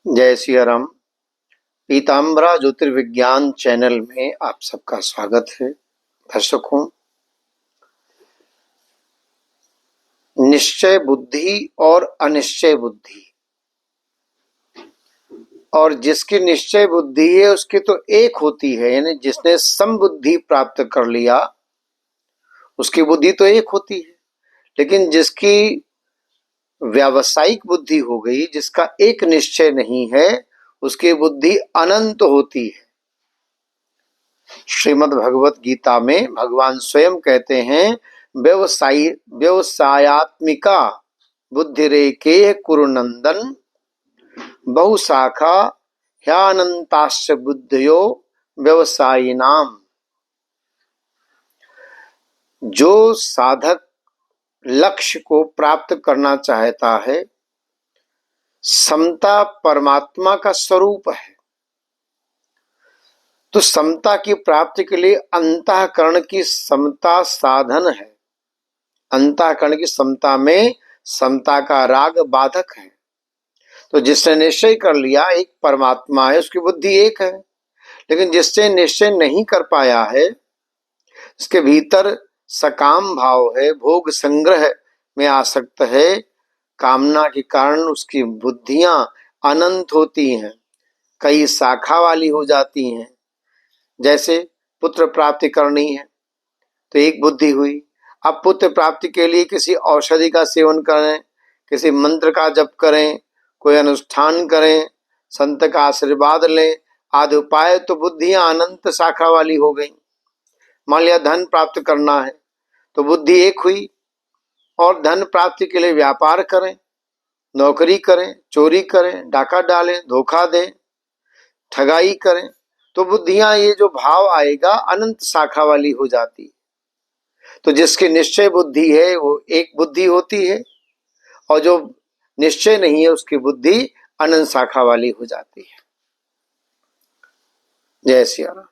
जय सिया राम। पीताम्बरा ज्योतिर्विज्ञान चैनल में आप सबका स्वागत है। दर्शकों, निश्चय बुद्धि और अनिश्चय बुद्धि, और जिसकी निश्चय बुद्धि है उसकी तो एक होती है, यानी जिसने समबुद्धि प्राप्त कर लिया उसकी बुद्धि तो एक होती है। लेकिन जिसकी व्यावसायिक बुद्धि हो गई, जिसका एक निश्चय नहीं है, उसकी बुद्धि अनंत होती है। श्रीमद् भगवत गीता में भगवान स्वयं कहते हैं, व्यवसायात्मिका बुद्धिरेके कुरुनंदन बहुशाखा ह्यानंताश्च बुद्धयो व्यवसायिनाम। जो साधक लक्ष्य को प्राप्त करना चाहता है, समता परमात्मा का स्वरूप है, तो समता की प्राप्ति के लिए अंतःकरण की समता साधन है। अंतःकरण की समता में समता का राग बाधक है। तो जिसने निश्चय कर लिया एक परमात्मा है, उसकी बुद्धि एक है। लेकिन जिससे निश्चय नहीं कर पाया है, उसके भीतर सकाम भाव है, भोग संग्रह में आसक्त है, कामना के कारण उसकी बुद्धियां अनंत होती हैं, कई शाखा वाली हो जाती हैं। जैसे पुत्र प्राप्ति करनी है तो एक बुद्धि हुई। अब पुत्र प्राप्ति के लिए किसी औषधि का सेवन करें, किसी मंत्र का जप करें, कोई अनुष्ठान करें, संत का आशीर्वाद लें आदि उपाय, तो बुद्धियां अनंत शाखा वाली हो गई। मान लिया धन प्राप्त करना है तो बुद्धि एक हुई, और धन प्राप्ति के लिए व्यापार करें, नौकरी करें, चोरी करें, डाका डालें, धोखा दें, ठगाई करें, तो बुद्धियां, ये जो भाव आएगा अनंत शाखा वाली हो जाती। तो जिसकी निश्चय बुद्धि है वो एक बुद्धि होती है, और जो निश्चय नहीं है उसकी बुद्धि अनंत शाखा वाली हो जाती है। जय सिया राम।